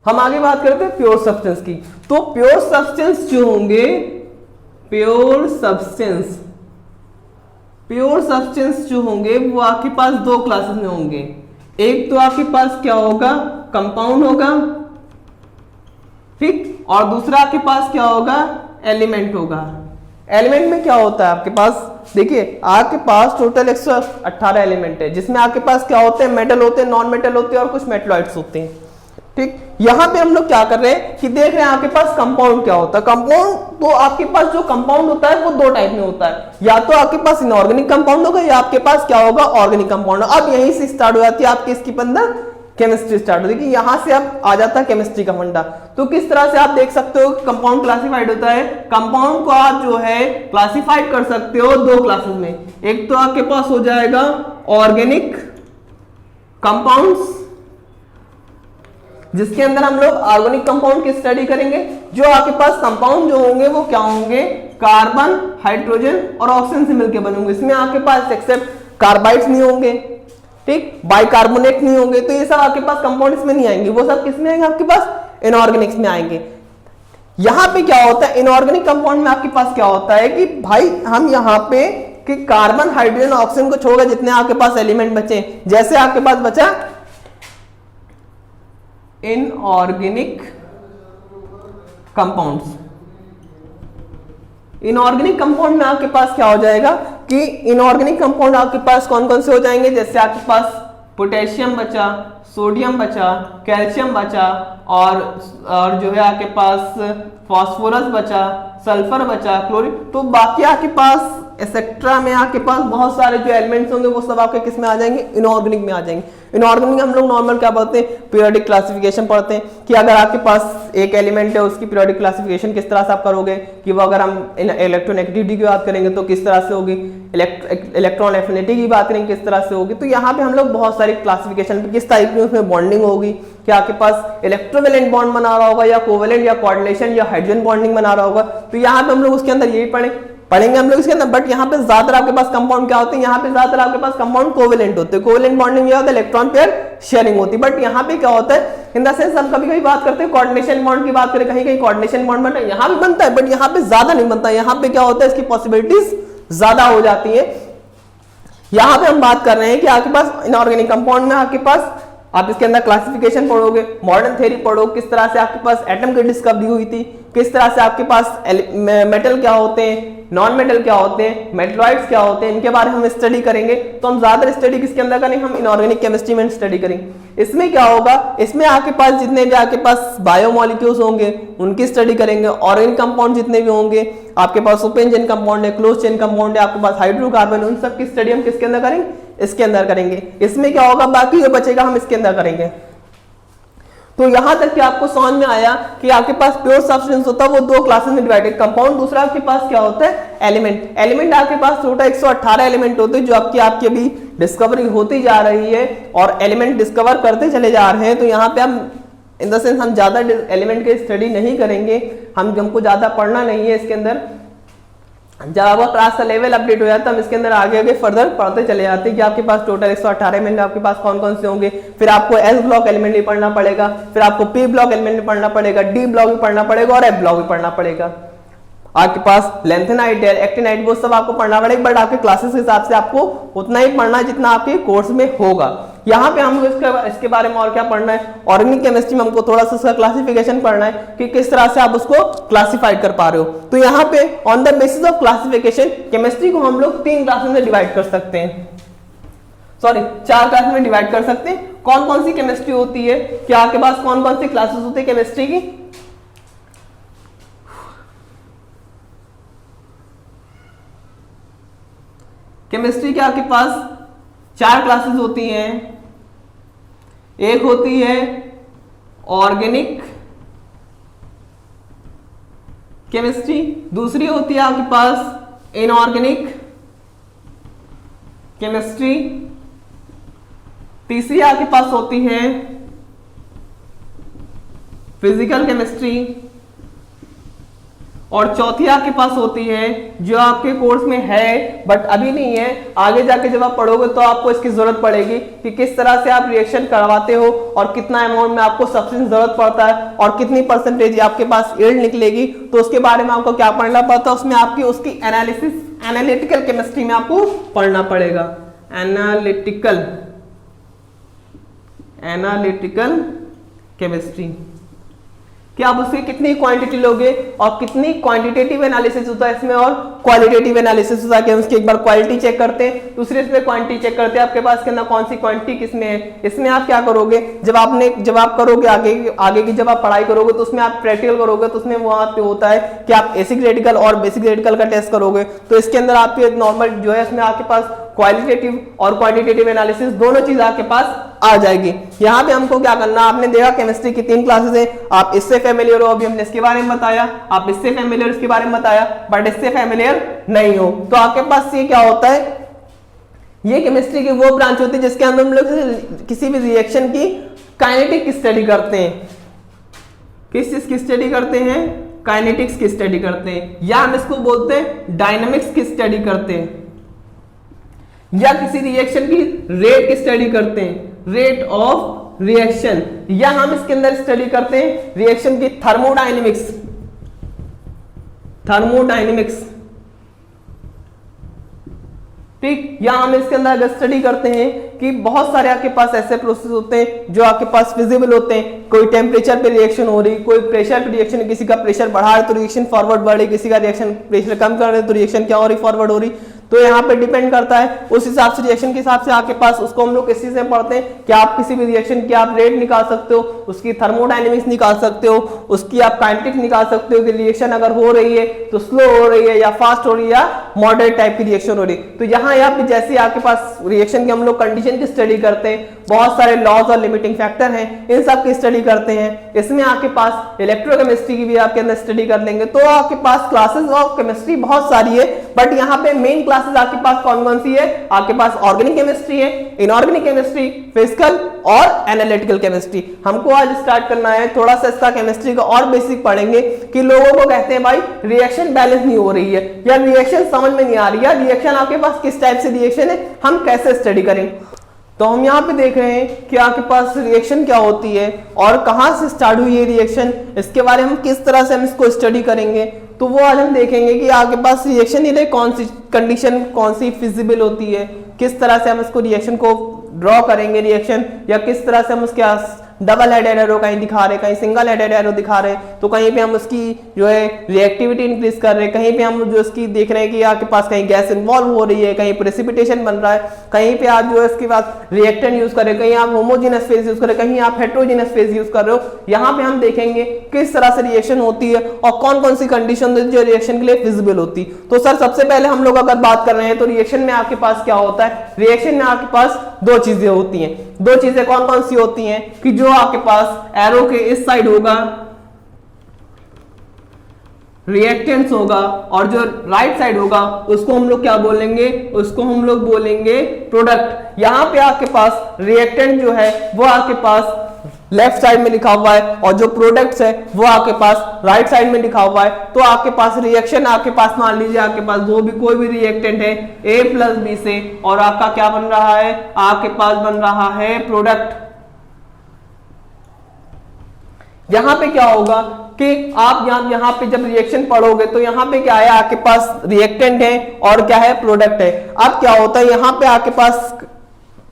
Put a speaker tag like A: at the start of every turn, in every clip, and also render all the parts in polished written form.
A: हम आगे बात करते हैं प्योर सब्सटेंस की। तो प्योर सब्सटेंस जो होंगे, प्योर सब्सटेंस जो होंगे वो आपके पास दो क्लासेस में होंगे। एक तो आपके पास क्या होगा, कंपाउंड होगा, ठीक, और दूसरा आपके पास क्या होगा, एलिमेंट होगा। एलिमेंट में क्या होता है आपके पास, देखिए आपके पास टोटल 118 एलिमेंट है, जिसमें आपके पास क्या होते हैं, मेटल होते हैं, नॉन मेटल होते हैं और कुछ मेटलॉइड्स होते हैं, ठीक। यहां पे हम लोग क्या कर रहे हैं कि देख रहे हैं आपके पास कंपाउंड क्या होता है। कंपाउंड तो आपके पास जो कंपाउंड होता है वो दो टाइप में होता है, या तो आपके पास इनऑर्गेनिक कंपाउंड होगा या आपके पास क्या होगा, ऑर्गेनिक कंपाउंड। अब यहीं से स्टार्ट हो जाती है आपकी इसकी अंदर केमिस्ट्री स्टार्ट होती है, यहां से अब आ जाता है केमिस्ट्री का फंडा। तो किस तरह से आप देख सकते हो कंपाउंड क्लासिफाइड होता है। कंपाउंड को आप जो है क्लासिफाइड कर सकते हो दो क्लासेस में। एक तो आपके पास हो जाएगा ऑर्गेनिक कंपाउंड्स, जिसके अंदर हम लोग ऑर्गेनिक कंपाउंड की स्टडी करेंगे। जो आपके पास कंपाउंड जो होंगे वो क्या होंगे, कार्बन, हाइड्रोजन और ऑक्सीजन से मिलकर बने होंगे। इसमें आपके पास एक्सेप्ट कार्बाइड्स नहीं होंगे, ठीक, बाइकार्बोनेट नहीं होंगे, तो ये सब आपके पास कंपाउंड इसमें नहीं आएंगे। वो सब किसमें आएंगे, आपके पास इनऑर्गेनिक्स में आएंगे। यहां पे क्या होता है, इनऑर्गेनिक कंपाउंड में आपके पास क्या होता है कि भाई हम यहां पे कि कार्बन, हाइड्रोजन, ऑक्सीजन को छोड़कर जितने आपके पास एलिमेंट बचे, जैसे आपके पास बचा इनऑर्गेनिक कंपाउंड्स। इनऑर्गेनिक कंपाउंड में आपके पास क्या हो जाएगा कि इनऑर्गेनिक कंपाउंड आपके पास कौन कौन से हो जाएंगे, जैसे आपके पास पोटेशियम बचा, सोडियम बचा, कैल्शियम बचा और जो है आपके पास फास्फोरस बचा, सल्फर बचा, क्लोरीन। तो बाकी आपके पास एक्सेट्रा में आपके पास बहुत सारे जो एलिमेंट्स होंगे वो सब आपके किस में आ जाएंगे, इनऑर्गेनिक में आ जाएंगे। इनऑर्गेनिक हम लोग नॉर्मल क्या पढ़ते हैं, पीरियोडिक क्लासिफिकेशन पढ़ते हैं कि अगर आपके पास एक एलिमेंट है उसकी पीरियोडिक क्लासिफिकेशन किस तरह से आप करोगे, कि वो अगर हम इलेक्ट्रोनेगेटिविटी की बात करेंगे तो किस तरह से होगी, इलेक्ट्रॉन एफिनिटी की बात करेंगे किस तरह से होगी। तो यहाँ पे हम लोग बहुत सारी क्लासिफिकेशन किस टाइप की उसमें बॉन्डिंग होगी, कि आपके पास इलेक्ट्रोवेलेंट बॉन्ड बना रहा होगा या कोवेलेंट या कोऑर्डिनेशन या हाइड्रोजन बॉन्डिंग बना रहा होगा। तो यहाँ पे हम लोग उसके अंदर यही पढ़ेंगे हम लोग इसके अंदर। बट यहाँ पे ज्यादातर आपके पास कंपाउंड क्या होते हैं, यहाँ पे ज्यादातर आपके पास कंपाउंड कोवेलेंट होते हैं। कोवेलेंट बॉन्डिंग ये होता है, इलेक्ट्रॉन पेयर शेयरिंग होती है। बट यहाँ पे क्या होता है, इन द सेंस हम कभी कभी बात करते हैं कोऑर्डिनेशन बॉन्ड की बात करें, कहीं कहीं कोऑर्डिनेशन बॉन्ड बनता है, यहाँ भी बनता है बट यहाँ पे ज्यादा नहीं बनता। यहाँ पे क्या होता है, इसकी पॉसिबिलिटीज ज्यादा हो जाती है। यहाँ पे हम बात कर रहे हैं कि आपके पास इनऑर्गेनिक कंपाउंड में आपके पास आप इसके अंदर क्लासिफिकेशन पढ़ोगे, मॉडर्न थ्योरी पढ़ो, किस तरह से आपके पास एटम की डिस्कवरी हुई थी, किस तरह से आपके पास मेटल क्या होते हैं, नॉन मेटल क्या होते हैं, मेटलॉइड्स क्या होते हैं, इनके बारे में हम स्टडी करेंगे। तो हम ज्यादा स्टडी किसके अंदर करेंगे, हम इनऑर्गेनिक केमिस्ट्री में स्टडी करेंगे। इसमें क्या होगा, इसमें आपके पास जितने भी आपके पास बायोमोलिक्यूल्स होंगे उनकी स्टडी करेंगे। ऑर्गेनिक कंपाउंड जितने भी होंगे आपके पास, ओपन चेन कंपाउंड है, क्लोज चेन कंपाउंड है, आपके पास हाइड्रोकार्बन, उन सब की स्टडी हम किसके अंदर करेंगे, इसके अंदर करेंगे। इसमें क्या होगा, बाकी जो बचेगा हम इसके अंदर करेंगे। तो यहां तक कि आपको समझ में आया कि आपके पास प्योर सब्सटेंस होता है वो दो क्लासेस में डिवाइडेड, कंपाउंड, दूसरा आपके पास क्या होता है, एलिमेंट। एलिमेंट आपके पास टोटल 118 एलिमेंट होते हैं जो आपकी अभी डिस्कवरी होती जा रही है और एलिमेंट डिस्कवर करते चले जा रहे हैं। तो यहाँ पे हम इन द सेंस हम ज्यादा एलिमेंट की स्टडी नहीं करेंगे, हमको ज्यादा पढ़ना नहीं है इसके अंदर। जब आपका क्लास का लेवल अपडेट हो जाता है हम इसके अंदर आगे आगे फर्दर पढ़ते चले जाते हैं कि आपके पास टोटल 118 एलिमेंट आपके पास कौन कौन से होंगे। फिर आपको एस ब्लॉक एलिमेंट भी पढ़ना पड़ेगा, फिर आपको पी ब्लॉक एलिमेंट भी पढ़ना पड़ेगा, डी ब्लॉक भी पढ़ना पड़ेगा और एफ ब्लॉक भी पढ़ना पड़ेगा। आपके पास लेंथेनाइट है, एक्टिनाइट, वो सब आपको पढ़ना पड़ेगा। बट आपके क्लासेस के हिसाब से आपको उतना ही पढ़ना जितना आपके कोर्स में होगा। यहाँ पे हमको इसके बारे में और क्या पढ़ना है, ऑर्गेनिक केमिस्ट्री में हमको थोड़ा सा उसका क्लासिफिकेशन पढ़ना है कि किस तरह से आप उसको क्लासिफाइड कर पा रहे हो। तो यहाँ पे on the basis of classification chemistry को हम लोग 3 क्लासेस में डिवाइड कर सकते हैं, सॉरी 4 क्लासेस में डिवाइड कर सकते हैं। कौन कौन सी केमिस्ट्री होती है, क्या आपके पास कौन कौन सी क्लासेस होती है केमिस्ट्री की। केमिस्ट्री के आपके पास 4 क्लासेस होती हैं। एक होती है ऑर्गेनिक केमिस्ट्री, दूसरी होती है आपके पास इनऑर्गेनिक केमिस्ट्री, तीसरी आपके पास होती है फिजिकल केमिस्ट्री और चौथी आपके पास होती है जो आपके कोर्स में है बट अभी नहीं है, आगे जाके जब आप पढ़ोगे तो आपको इसकी जरूरत पड़ेगी कि किस तरह से आप रिएक्शन करवाते हो और कितना अमाउंट में आपको सब्सटेंस जरूरत पड़ता है और कितनी परसेंटेज आपके पास यील्ड निकलेगी, तो उसके बारे में आपको क्या पढ़ना पड़ता है, उसमें आपकी उसकी एनालिसिस एनालिटिकल केमिस्ट्री में आपको पढ़ना पड़ेगा। एनालिटिकल केमिस्ट्री कि आप उसकी कितनी क्वांटिटी लोगे और कितनी क्वांटिटेटिव एनालिसिस होता है इसमें और क्वालिटेटिव एनालिसिस होता है कि हम उसकी एक बार क्वालिटी चेक करते हैं, दूसरे इसमें क्वांटिटी चेक करते हैं आपके पास के अंदर कौन सी क्वांटिटी किसमें है। इसमें आप क्या करोगे, जब आप करोगे आगे की जब आप पढ़ाई करोगे तो उसमें आप प्रैक्टिकल करोगे तो उसमें वहां पे होता है कि आप एसिड रेडिकल और बेसिक रेडिकल का टेस्ट करोगे, तो इसके अंदर आपके नॉर्मल जो है इसमें आपके पास क्वालिटेटिव और क्वांटिटेटिव एनालिसिस दोनों चीज आपके पास आ जाएगी। यहाँ पे हमको क्या करना, आपने देखा केमिस्ट्री की 3 क्लासेस है, आप इससे फेमिलियर हो, अभी हमने इसके बारे में बताया, आप इससे फेमिलियर इसके बारे में बताया, बट इससे फेमिलियर नहीं हो तो आपके पास ये क्या होता है, ये केमिस्ट्री की वो ब्रांच होती है जिसके अंदर हम लोग किसी भी रिएक्शन की काइनेटिक की स्टडी करते हैं। किस चीज की स्टडी करते हैं, काइनेटिक्स की स्टडी करते हैं, या हम इसको बोलते हैं डायनामिक्स की स्टडी करते हैं, या किसी रिएक्शन की रेट की स्टडी करते हैं, रेट ऑफ रिएक्शन, या हम इसके अंदर स्टडी करते हैं रिएक्शन की थर्मोडायनेमिक्स ठीक, या हम इसके अंदर स्टडी करते हैं कि बहुत सारे आपके पास ऐसे प्रोसेस होते हैं जो आपके पास फिजिबल होते हैं, कोई टेम्परेचर पे रिएक्शन हो रही, कोई प्रेशर पे रिएक्शन, किसी का प्रेशर बढ़ा है तो रिएक्शन फॉरवर्ड बढ़ रही, किसी का रिएक्शन प्रेशर कम कर रहे तो रिएक्शन क्या हो रही, फॉरवर्ड हो रही, तो यहाँ पे डिपेंड करता है उस हिसाब से रिएक्शन के हिसाब से आपके पास उसको हम लोग किस चीज से पढ़ते हैं कि आप किसी भी रिएक्शन की आप रेट निकाल सकते हो, उसकी थर्मोडायनेमिक्स निकाल सकते हो, उसकी आप काइनेटिक्स निकाल सकते हो कि रिएक्शन अगर हो रही है तो स्लो हो रही है या फास्ट हो रही है या मॉडरेट टाइप की रिएक्शन हो रही है। तो यहाँ पे जैसे आपके पास रिएक्शन की हम लोग कंडीशन की स्टडी करते हैं, बहुत सारे लॉज और लिमिटिंग फैक्टर हैं, इन सब की स्टडी करते हैं। इसमें आपके पास इलेक्ट्रोकेमिस्ट्री की भी आपके अंदर स्टडी कर लेंगे, तो आपके पास क्लासेस ऑफ केमिस्ट्री बहुत सारी है, बट यहाँ पे मेन क्लासेस आपके पास कौन कौन सी है, आपके पास ऑर्गेनिक केमिस्ट्री है, इनऑर्गेनिक केमिस्ट्री, फिजिकल और एनालिटिकल केमिस्ट्री। हमको आज स्टार्ट करना है, थोड़ा सा इसका केमिस्ट्री का और बेसिक पढ़ेंगे कि लोगों को कहते हैं भाई रिएक्शन बैलेंस नहीं हो रही है या रिएक्शन समझ में नहीं आ रही है, रिएक्शन आपके पास किस टाइप से रिएक्शन है, हम कैसे स्टडी करें। तो हम यहाँ पे देख रहे हैं कि आपके पास रिएक्शन क्या होती है और कहाँ से स्टार्ट हुई है रिएक्शन, इसके बारे में हम किस तरह से हम इसको स्टडी करेंगे, तो वो आज हम देखेंगे कि आपके पास रिएक्शन ही कौन सी कंडीशन कौन सी फिजिबल होती है, किस तरह से हम इसको रिएक्शन को ड्रॉ करेंगे रिएक्शन, या किस तरह से हम उसके डबल हेडेड एरो कहीं दिखा रहे, कहीं सिंगल हेडेड एरो दिखा रहे, तो कहीं पे हम उसकी जो है रिएक्टिविटी इंक्रीज कर रहे हैं, कहीं पे हम जो उसकी देख रहे हैं कि आपके पास कहीं गैस इन्वॉल्व हो रही है, कहीं प्रेसिपिटेशन बन रहा है, कहीं पे आप जो है इसके बाद रिएक्टेंट यूज कर रहे हो, कहीं आप होमोजेनस फेज यूज कर रहे हो, कहीं आप हेट्रोजेनस फेज यूज कर रहे हो। यहाँ पे हम देखेंगे किस तरह से रिएक्शन होती है और कौन कौन सी कंडीशन जो रिएक्शन के लिए फिजिबल होती। तो सर सबसे पहले हम लोग अगर बात कर रहे हैं तो रिएक्शन में आपके पास क्या होता है, रिएक्शन में आपके पास 2 चीजें होती हैं। 2 चीजें कौन कौन सी होती हैं कि जो आपके पास एरो के इस साइड होगा रिएक्टेंट्स होगा और जो राइट साइड होगा उसको हम लोग क्या बोलेंगे, उसको हम लोग बोलेंगे प्रोडक्ट। यहां पे आपके पास रिएक्टेंट जो है वो आपके पास लेफ्ट साइड में लिखा हुआ है और जो प्रोडक्ट्स है वो आपके पास राइट साइड में लिखा हुआ है। तो आपके पास रिएक्शन आपके पास मान लीजिए आपके पास वो भी कोई भी रिएक्टेंट है A प्लस बी से और आपका क्या बन रहा है, आपके पास बन रहा है प्रोडक्ट। यहां पे क्या होगा कि आप यहां पे जब रिएक्शन पढ़ोगे तो यहां पे क्या है, आपके पास रिएक्टेंट है और क्या है, प्रोडक्ट है। अब क्या होता है यहां पे आपके पास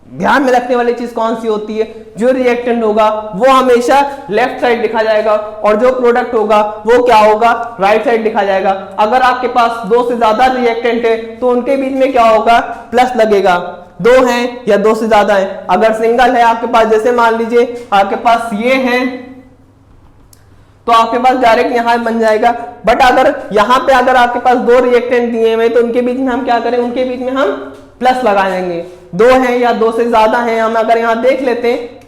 A: ध्यान में रखने वाली चीज कौन सी होती है, जो रिएक्टेंट होगा वो हमेशा लेफ्ट साइड लिखा जाएगा और जो प्रोडक्ट होगा वो क्या होगा, राइट साइड लिखा जाएगा। अगर आपके पास 2 से ज्यादा रिएक्टेंट है तो उनके बीच में क्या होगा, प्लस लगेगा। 2 हैं या 2 से ज्यादा है, अगर सिंगल है आपके पास, जैसे मान लीजिए आपके पास ये है तो आपके पास डायरेक्ट यहां बन जाएगा। बट अगर यहां पे अगर आपके पास 2 रिएक्टेंट दिए हुए तो उनके बीच में हम क्या करें, उनके बीच में हम प्लस लगा देंगे। 2 हैं या 2 से ज्यादा हैं, हम अगर यहां देख लेते हैं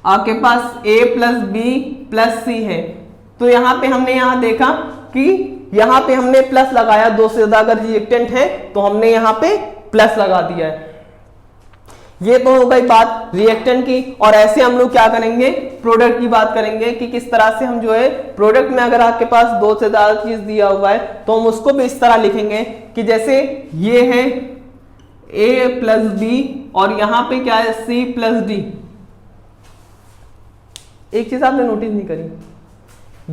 A: आपके पास A प्लस बी प्लस सी है तो यहां पे हमने यहां देखा कि यहां पे हमने प्लस लगाया, 2 से ज्यादा अगर रिएक्टेंट है तो हमने यहां पे प्लस लगा दिया है। ये तो हो गई बात रिएक्टेंट की। और ऐसे हम लोग क्या करेंगे, प्रोडक्ट की बात करेंगे कि किस तरह से हम जो है प्रोडक्ट में अगर आपके पास दो से ज्यादा चीज दिया हुआ है तो हम उसको भी इस तरह लिखेंगे कि जैसे ये है a प्लस बी और यहां पे क्या है c प्लस डी। एक चीज आपने नोटिस नहीं करी,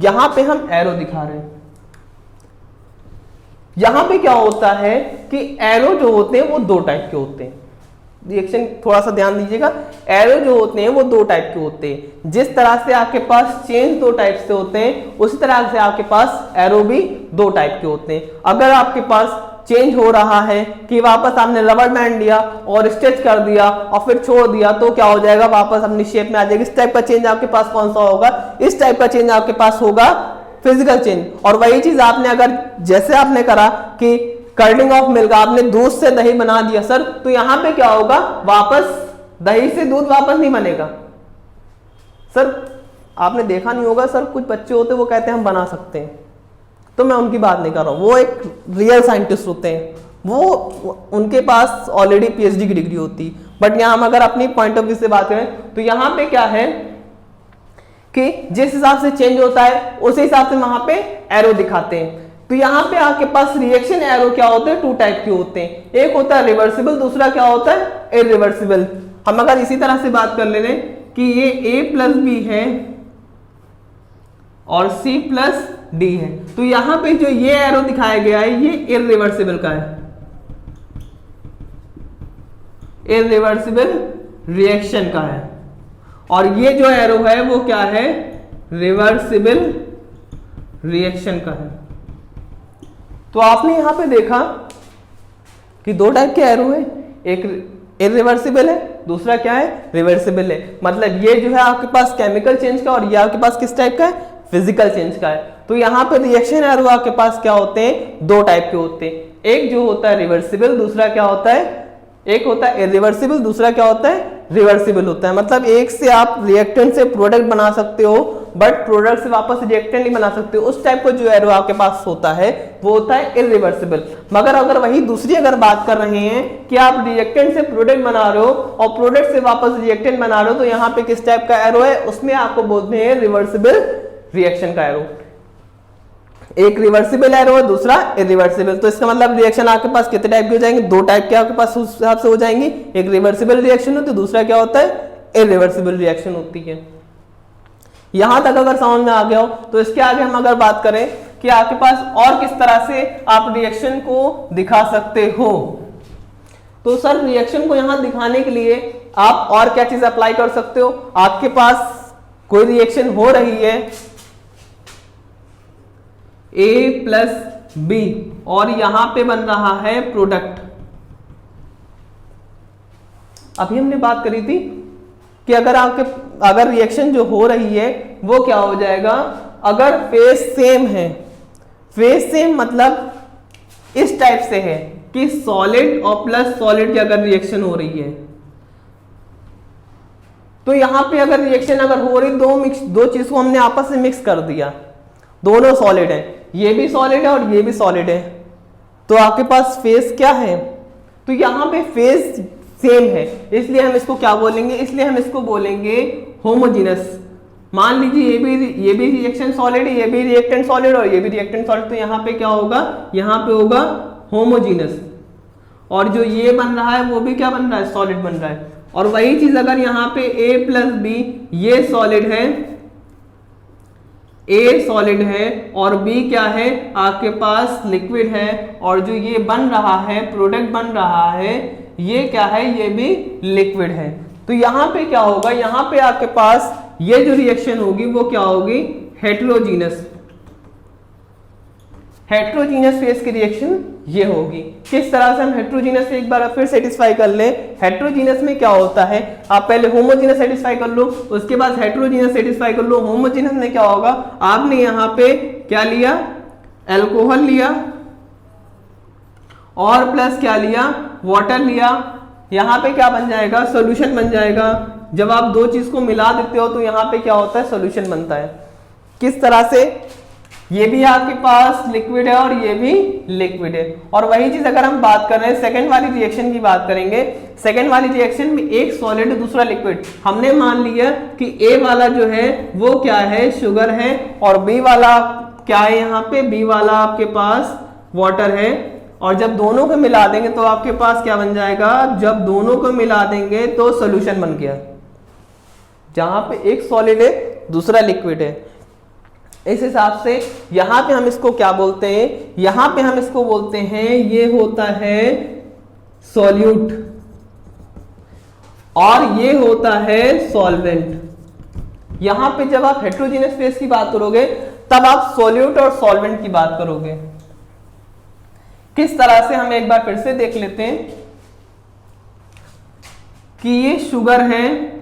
A: यहां पे हम एरो दिखा रहे हैं। यहां पे क्या होता है कि एरो जो होते हैं वो दो टाइप के होते हैं। रिएक्शन थोड़ा सा ध्यान दीजिएगा, एरो जो होते हैं वो दो टाइप के होते हैं। जिस तरह से आपके पास चेंज दो टाइप से होते हैं उसी तरह से आपके पास एरो भी दो टाइप के होते हैं। अगर आपके पास चेंज हो रहा है कि वापस आपने रबर बैंड लिया और स्ट्रेच कर दिया और फिर छोड़ दिया तो क्या हो जाएगा, वापस अपनी शेप में आ जाएगी। इस टाइप का चेंज आपके पास कौन सा होगा, इस टाइप का चेंज आपके पास होगा फिजिकल चेंज। और वही चीज आपने अगर जैसे आपने करा कि कर्डिंग ऑफ मिल्क, आपने दूध से दही बना दिया सर, तो यहां पे क्या होगा, वापस दही से दूध वापस नहीं बनेगा। सर आपने देखा नहीं होगा, सर कुछ बच्चे होते हैं वो कहते हैं हम बना सकते हैं, तो मैं उनकी बात नहीं कर रहा हूं, वो एक रियल साइंटिस्ट होते हैं, वो उनके पास ऑलरेडी पीएचडी की डिग्री होती। बट यहां हम अगर अपनी पॉइंट ऑफ व्यू से बात करें तो यहां पे क्या है कि जिस हिसाब से चेंज होता है उस हिसाब से वहां पे एरो दिखाते हैं। तो यहाँ पे आपके पास रिएक्शन एरो क्या होते हैं, टू टाइप के होते हैं। एक होता है रिवर्सिबल, दूसरा क्या होता है इरिवर्सिबल। हम अगर इसी तरह से बात कर ले रहे कि ये a प्लस बी है और c प्लस डी है, तो यहां पे जो ये एरो दिखाया गया है ये इरिवर्सिबल का है, इरिवर्सिबल रिएक्शन का है। और ये जो एरो है वो क्या है, रिवर्सिबल रिएक्शन का है। तो आपने यहां पे देखा कि दो टाइप के एरो है, एक इरिवर्सिबल है, दूसरा क्या है, रिवर्सिबल है। मतलब ये जो है आपके पास केमिकल चेंज का और ये आपके पास किस टाइप का है, फिजिकल चेंज का है। तो यहाँ पे रिएक्शन एरो आपके पास क्या होते हैं, दो टाइप के होते हैं। एक जो होता है रिवर्सिबल, दूसरा क्या होता है, एक होता है इरिवर्सिबल, दूसरा क्या होता है, रिवर्सिबल होता है। मतलब एक से आप रिएक्टेंट से प्रोडक्ट बना सकते हो बट प्रोडक्ट से वापस रिएक्टेंट नहीं बना सकते। उस टाइप का जो एरो आपके पास होता है वो होता है इरिवर्सिबल। मगर अगर वही दूसरी अगर बात कर रहे हैं कि आप रिएक्टेंट से प्रोडक्ट बना रहे हो और प्रोडक्ट से वापस रिएक्टेंट बना रहे हो, तो यहाँ पे किस टाइप का एरो है, उसमें आपको बोलते हैं रिवर्सिबल रिएक्शन का एरो। एक रिवर्सिबल एरो है, दूसरा इरिवर्सिबल। तो इसका मतलब रिएक्शन आपके पास कितने टाइप के हो जाएंगे, दो टाइप के आपके पास उस हिसाब से हो जाएंगी। एक रिवर्सिबल रिएक्शन होती है, दूसरा क्या होता है, इरिवर्सिबल रिएक्शन होती है। यहां तक अगर समझ में आ गया हो तो इसके आगे हम अगर बात करें कि आपके पास और किस तरह से आप रिएक्शन को दिखा सकते हो, तो सर रिएक्शन को यहां दिखाने के लिए आप और क्या चीज अप्लाई कर सकते हो। आपके पास कोई रिएक्शन हो रही है A प्लस बी और यहां पे बन रहा है प्रोडक्ट। अभी हमने बात करी थी कि अगर रिएक्शन जो हो रही है वो क्या हो जाएगा, अगर फेज सेम है, फेज सेम मतलब इस टाइप से है कि सॉलिड और प्लस सॉलिड की अगर रिएक्शन हो रही है, तो यहां पे अगर रिएक्शन अगर हो रही, दो चीज को हमने आपस में मिक्स कर दिया, दोनों सॉलिड है, ये भी सॉलिड है और ये भी सॉलिड है, तो आपके पास फेज क्या है, तो यहां पे फेज सेम है, इसलिए हम इसको क्या बोलेंगे, इसलिए हम इसको बोलेंगे होमोजीनस। मान लीजिए ये भी रिएक्शन सॉलिड है, ये भी रिएक्टेंट सॉलिड और ये भी रिएक्टेंट सॉलिड, तो यहाँ पे क्या होगा, यहाँ पे होगा होमोजीनस। और जो ये बन रहा है वो भी क्या बन रहा है, सॉलिड बन रहा है। और वही चीज अगर यहाँ पे A प्लस बी, ये सॉलिड है, A सॉलिड है और B क्या है, आपके पास लिक्विड है, और जो ये बन रहा है, प्रोडक्ट बन रहा है, ये क्या है, ये भी लिक्विड है। तो यहाँ पे क्या होगा, यहाँ पे आपके पास ये जो रिएक्शन होगी वो क्या होगी, हेटेरोजीनस। हेटेरोजीनस फेज की रिएक्शन ये होगी। किस तरह से हम हेटेरोजीनस एक बार फिर सेटिस्फाई कर ले। हेटेरोजीनस में क्या होता है, आप पहले होमोजीनस सेटिस्फाई कर लो, उसके बाद हेटेरोजीनस सेटिस्फाई कर लो। होमोजीनस में क्या होगा, आपने यहाँ पे क्या लिया, अल्कोहल लिया और प्लस क्या लिया, वाटर लिया, यहाँ पे क्या बन जाएगा, सॉल्यूशन बन जाएगा। जब आप दो चीज को मिला देते हो तो यहाँ पे क्या होता है, सॉल्यूशन बनता है। किस तरह से, ये भी आपके पास लिक्विड है और ये भी लिक्विड है। और वही चीज अगर हम बात कर रहे हैं सेकंड वाली रिएक्शन की बात करेंगे, सेकंड वाली रिएक्शन में एक सॉलिड है दूसरा लिक्विड। हमने मान लिया कि ए वाला जो है वो क्या है, शुगर है, और बी वाला क्या है, यहाँ पे बी वाला आपके पास वाटर है। और जब दोनों को मिला देंगे तो आपके पास क्या बन जाएगा, जब दोनों को मिला देंगे तो सोल्यूशन बन गया, जहां पे एक सॉलिड है दूसरा लिक्विड है। इस हिसाब से यहां पे हम इसको क्या बोलते हैं, यहां पे हम इसको बोलते हैं, ये होता है सॉल्यूट और ये होता है सॉल्वेंट। यहां पे जब आप हेट्रोजीनियस फेज की बात करोगे तब आप सॉल्यूट और सॉल्वेंट की बात करोगे। किस तरह से, हम एक बार फिर से देख लेते हैं कि ये शुगर है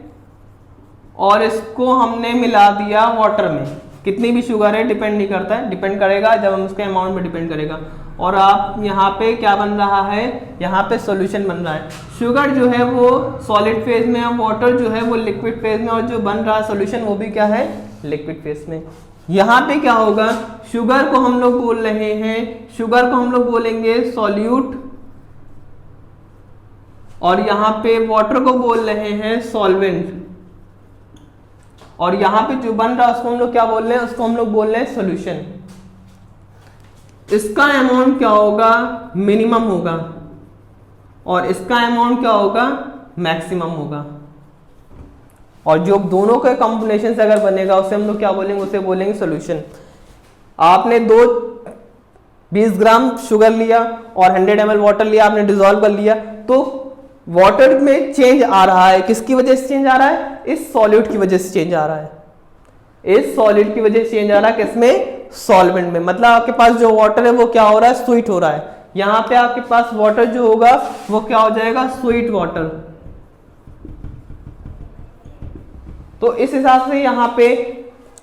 A: और इसको हमने मिला दिया वाटर में। कितनी भी शुगर है डिपेंड नहीं करता है, डिपेंड करेगा जब हम उसके अमाउंट पे डिपेंड करेगा। और आप यहाँ पे क्या बन रहा है, यहाँ पे सॉल्यूशन बन रहा है। शुगर जो है वो सॉलिड फेज में है, वाटर जो है वो लिक्विड फेज में, और जो बन रहा है सॉल्यूशन वो भी क्या है, लिक्विड फेज में। यहाँ पे क्या होगा, शुगर को हम लोग बोल रहे हैं, शुगर को हम लोग बोलेंगे सॉल्यूट, और यहाँ पे वाटर को बोल रहे हैं सॉल्वेंट, और यहाँ पे जो बन रहा है उसको हम लोग क्या बोल रहे हैं, उसको हम लोग बोल रहे हैं सॉल्यूशन। इसका अमाउंट क्या होगा, मिनिमम होगा, और इसका अमाउंट क्या होगा, मैक्सिमम होगा। और जो दोनों के कॉम्बिनेशन से अगर बनेगा उसे हम लोग क्या बोलेंगे, उसे बोलेंगे सॉल्यूशन। आपने 20 ग्राम शुगर लिया और 100 ml वाटर लिया, आपने डिसॉल्व कर लिया, तो वाटर में चेंज आ रहा है। किसकी वजह से चेंज आ रहा है, इस सॉल्यूट की वजह से चेंज आ रहा है, इस सॉलिड की वजह से चेंज आ रहा है। किसमें, सॉल्वेंट में। मतलब आपके पास जो वाटर है वो क्या हो रहा है, स्वीट हो रहा है। यहां पे आपके पास वाटर जो होगा वो क्या हो जाएगा, स्वीट वाटर। तो इस हिसाब से यहां पे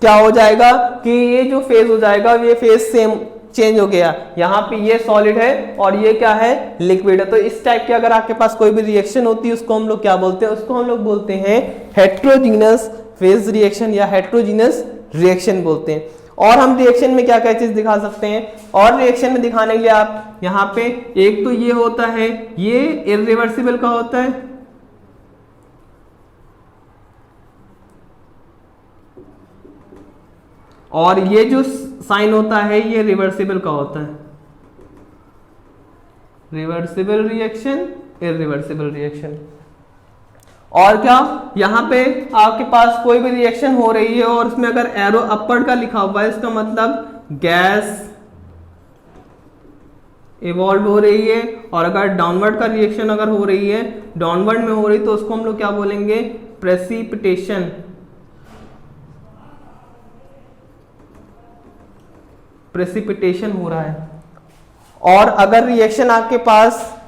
A: क्या हो जाएगा कि ये जो फेज हो जाएगा, ये फेज सेम चेंज हो गया। यहाँ पे ये सॉलिड है और ये क्या है, लिक्विड है। तो इस टाइप की अगर आपके पास कोई भी रिएक्शन होती है उसको हम लोग क्या बोलते हैं, उसको हम लोग बोलते हैं हेट्रोजीनस फेज रिएक्शन या हेट्रोजीनस रिएक्शन बोलते हैं। और हम रिएक्शन में क्या क्या चीज दिखा सकते हैं, और रिएक्शन में दिखाने के लिए आप यहाँ पे एक तो ये होता है, ये इरिवर्सिबल का होता है, और ये जो साइन होता है ये रिवर्सिबल का होता है। Reversible reaction, irreversible reaction. और क्या, यहां पे आपके पास कोई भी रिएक्शन हो रही है और उसमें अगर एरो अपवर्ड का लिखा हुआ है, इसका मतलब गैस इवॉल्व हो रही है। और अगर डाउनवर्ड का रिएक्शन अगर हो रही है, डाउनवर्ड में हो रही, तो उसको हम लोग क्या बोलेंगे, प्रेसिपिटेशन। प्रेसिपिटेशन हो रहा है। और अगर रिएक्शन आपके पास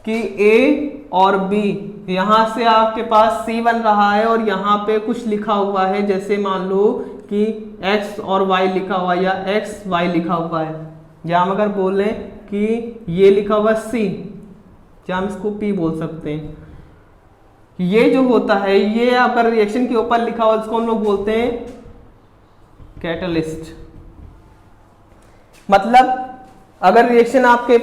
A: कि ए और बी, यहां से आपके पास सी बन रहा है और यहां पे कुछ लिखा हुआ है, जैसे मान लो कि एक्स और वाई लिखा हुआ है या एक्स वाई लिखा हुआ है, या हम अगर बोल रहे कि ये लिखा हुआ सी, या हम इसको पी बोल सकते हैं। ये जो होता है, ये अगर रिएक्शन के ऊपर लिखा हुआ इसको हम लोग बोलते हैं कैटलिस्ट। मतलब अगर रिएक्शन आपके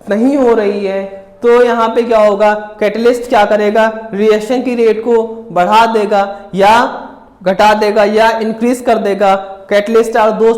A: नहीं हो रही है तो यहाँ पे क्या होगा, कैटलिस्ट क्या करेगा, रिएक्शन की रेट को बढ़ा देगा या घटा देगा या इंक्रीज कर देगा। Catalyst are those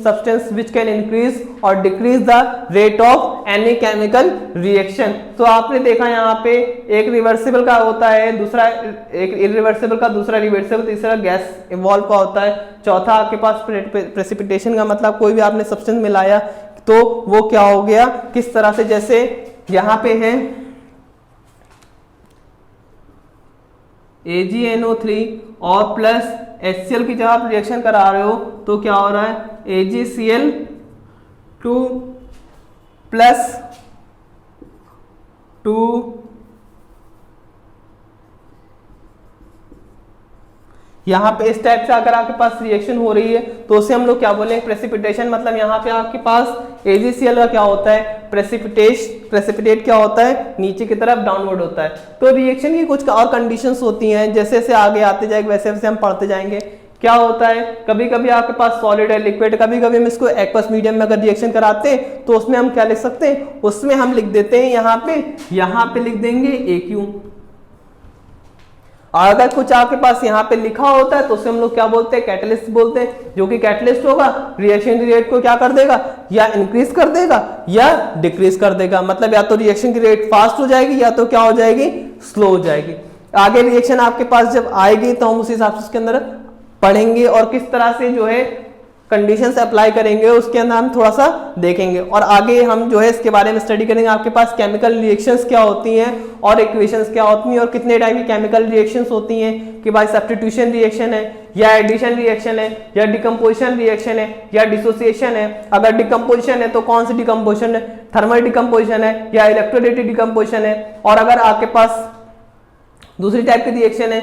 A: substance which can increase और decrease the rate of any chemical reaction. तो आपने देखा यहाँ पे एक रिवर्सिबल का होता है, दूसरा एक इरिवर्सिबल का, दूसरा रिवर्सिबल, तीसरा गैस इवॉल्व का होता है, चौथा आपके पास प्रेसिपिटेशन का, मतलब कोई भी आपने सब्सटेंस मिलाया तो वो क्या हो गया, किस तरह से, जैसे यहां पे है AgNO3 और प्लस HCl की जब आप रिएक्शन करा रहे हो तो क्या हो रहा है, AgCl2 प्लस 2 यहाँ पे इस टाइप से अगर आपके पास रिएक्शन हो रही है तो उसे हम लोग क्या बोलेंगे, प्रेसिपिटेशन। मतलब यहाँ पे आपके पास AgCl का क्या होता है, प्रेसिपिटेट क्या होता है, नीचे की तरफ डाउनवर्ड होता है। तो रिएक्शन की कुछ और कंडीशंस होती हैं, जैसे जैसे आगे आते जाएंगे वैसे वैसे हम पढ़ते जाएंगे क्या होता है, कभी कभी आपके पास सॉलिड है, लिक्विड, कभी कभी हम इसको एक्वस मीडियम में अगर रिएक्शन कराते हैं तो उसमें हम क्या लिख सकते हैं, उसमें हम लिख देते हैं यहाँ पे लिख देंगे AQ। अगर कुछ आपके पास यहाँ पे लिखा होता है तो उसे हम लोग क्या बोलते हैं, कैटलिस्ट बोलते हैं, जो कि कैटलिस्ट होगा रिएक्शन की रेट को क्या कर देगा, या इंक्रीज कर देगा या डिक्रीज कर देगा। मतलब या तो रिएक्शन की रेट फास्ट हो जाएगी या तो क्या हो जाएगी, स्लो हो जाएगी। आगे रिएक्शन आपके पास जब आएगी तो हम उस हिसाब से उसके अंदर पढ़ेंगे और किस तरह से जो है कंडीशंस अप्लाई करेंगे उसके अंदर हम थोड़ा सा देखेंगे। और आगे हम जो है इसके बारे में स्टडी करेंगे, आपके पास केमिकल रिएक्शंस क्या होती हैं और इक्वेशंस क्या होती हैं और कितने टाइप की केमिकल रिएक्शंस होती हैं, कि भाई सब्स्टिट्यूशन रिएक्शन है या एडिशन रिएक्शन है या डिकम्पोजिशन रिएक्शन है या डिसोसिएशन है। अगर डिकम्पोजिशन है तो कौन सी डिकम्पोजिशन है, थर्मल डिकम्पोजिशन है या इलेक्ट्रोलाइटिक डिकम्पोजिशन है। और अगर आपके पास दूसरी टाइप की रिएक्शन है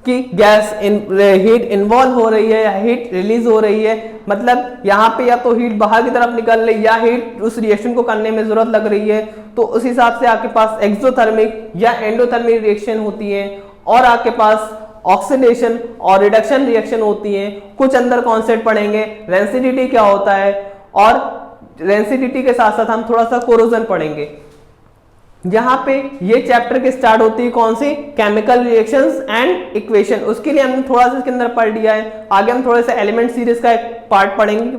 A: कि गैस हीट इन्वॉल्व हो रही है या हीट रिलीज हो रही है, मतलब यहाँ पे या तो हीट बाहर की तरफ निकल रही है या हीट उस रिएक्शन को करने में जरूरत लग रही है, तो उस हिसाब से आपके पास एक्सोथर्मिक या एंडोथर्मिक रिएक्शन होती है। और आपके पास ऑक्सीडेशन और रिडक्शन रिएक्शन होती है। कुछ अंदर कॉन्सेप्ट पढ़ेंगे, रेंसिडिटी क्या होता है, और रेंसिडिटी के साथ साथ हम थोड़ा सा कोरोजन पढ़ेंगे। यहाँ पे ये चैप्टर की स्टार्ट होती है कौन सी, केमिकल रिएक्शंस एंड इक्वेशन, उसके लिए हमने थोड़ा सा इसके अंदर पढ़ लिया है। आगे हम थोड़े से एलिमेंट सीरीज का एक पार्ट पढ़ेंगे।